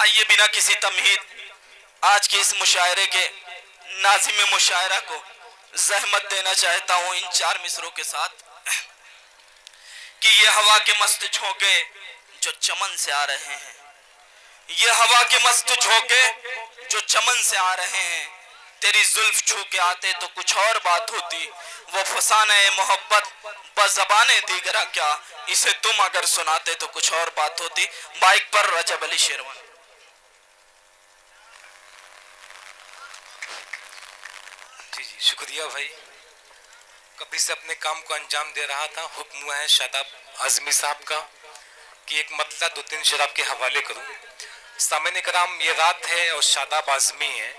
आइए बिना किसी तमहीद आज के इस मुशायरे के नाज़िम मुशायरा को जहमत देना चाहता हूँ इन चार मिसरों के साथ कि ये हवा के मस्त झोंके जो चमन से आ रहे हैं, ये हवा के मस्त झोंके जो चमन से आ रहे हैं, तेरी जुल्फ छू के आते तो कुछ और बात होती, वो फसाने मोहब्बत बज़बाने दीगरा क्या, इसे तुम अगर सुनाते तो कुछ और बात होती। माइक पर रजब अली शेरवन। जी जी शुक्रिया भाई। कभी से अपने काम को अंजाम दे रहा था, हुक्म हुआ है शादाब आज़मी साहब का कि एक मतलब दो तीन शेर आपके हवाले करूं। सामने कराम, ये रात है और शादाब आज़मी है,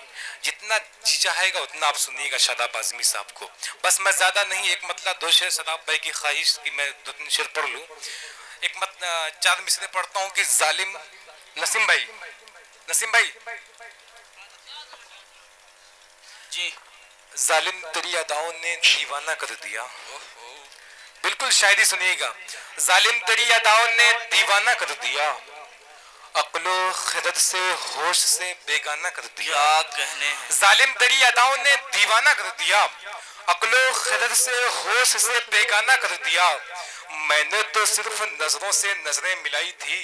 जितना जी चाहेगा उतना आप सुनिएगा शादाब आज़मी साहब को। बस मैं ज़्यादा नहीं, एक मतलब दो शेर शादाब भाई की ख्वाहिश कि मैं दो तीन शेर पढ़ लूँ। एक चार मिसरे पढ़ता हूँ कि जालिम नसीम भाई जी, जालिम तेरी अदाओं ने दीवाना कर दिया। बिल्कुल शायरी सुनिएगा। जालिम तेरी अदाओं ने दीवाना कर दिया, अक्लो खिरत से होश से बेगाना कर दिया। क्या कहने हैं। जालिम तेरी अदाओं ने दीवाना कर दिया, अक्लो खिरत से होश से बेगाना कर दिया। मैंने तो सिर्फ नजरों से नजरें मिलाई थी,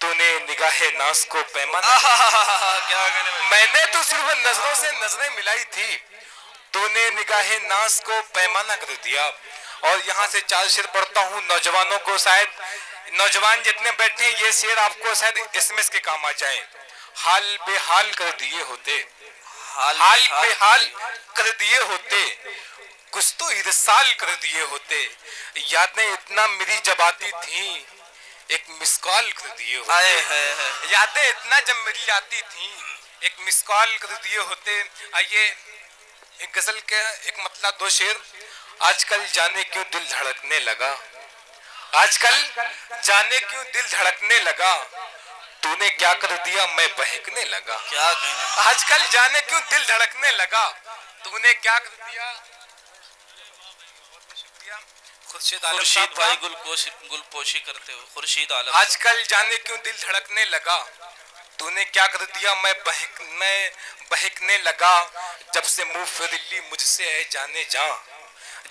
तूने निगाहे नाज को पैमाना। क्या कहने हैं। मैंने तो सिर्फ नजरों से नजरें मिलाई थी, तूने निगाहे नाज को पैमाना कर दिया। और यहाँ से चार शेर पढ़ता हूँ नौजवानों को, शायद नौजवान जितने बैठे ये शेर आपको शायद एसएमएस के काम आ जाए। हाल बेहाल कर दिए होते, हाल बेहाल कर दिए होते, कुछ तो इरसाल कर दिए होते। यादें इतना मेरी जब आती थी, एक मिस कॉल कर दिए होते। यादें इतना जब मेरी आती थी, एक मिस कॉल कर दिए होते। आइए एक गजल के एक मतलब दो शेर। आजकल जाने क्यों दिल धड़कने लगा, आजकल जाने क्यों दिल धड़कने लगा, तूने क्या कर दिया मैं बहकने लगा। क्या कहने। आजकल जाने क्यों दिल धड़कने लगा, तूने क्या कर दिया। खुर्शीद भाई गुलपोशी करते हुए खुर्शीद आलम। आजकल जाने क्यों दिल धड़कने लगा, तूने क्या कर दिया मैं बहकने लगा। जब से मुंह फेर ली मुझसे है जाने जा,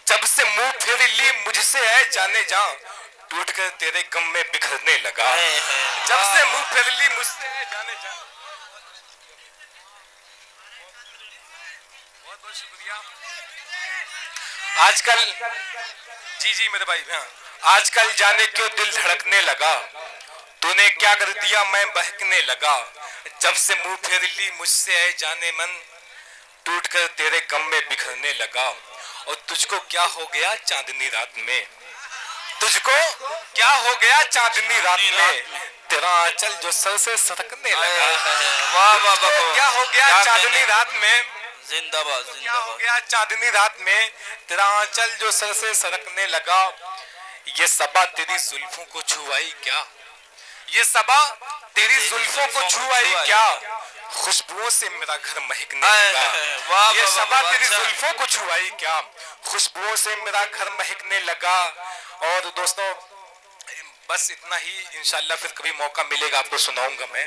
जब से मुंह फेर ली मुझसे है जाने जा, टूट कर तेरे गम में बिखरने लगा। जब से मुंह फेर ली मुझसे है जाने जा। बहुत बहुत शुक्रिया। आजकल जी मेरे भाई, हाँ, आजकल जाने क्यों दिल धड़कने लगा, तूने क्या कर दिया मैं बहकने लगा। जब से मुंह फेर ली मुझसे है जाने मन, टूट कर तेरे गम में बिखरने लगा। और तुझको क्या हो गया चांदनी रात में, तुझको क्या हो गया चांदनी रात में, तेरा आंचल जो सर से सरकने लगा। वाह वाह वाह। क्या हो गया चांदनी रात में, जिंदाबाद क्या हो जिंदाबाद। गया चांदनी रात में, तेरा आंचल जो सर से सरकने लगा। ये सबा तेरी जुल्फों को छुआई क्या, ये सबा तेरी जुल्फों को छुआई क्या, खुशबुओं से मेरा घर महकने लगा। ये सबा तेरी जुल्फों को छुआई क्या, खुशबुओं से मेरा घर महकने लगा। और दोस्तों बस इतना ही, इंशाल्लाह फिर कभी मौका मिलेगा आपको सुनाऊंगा मैं।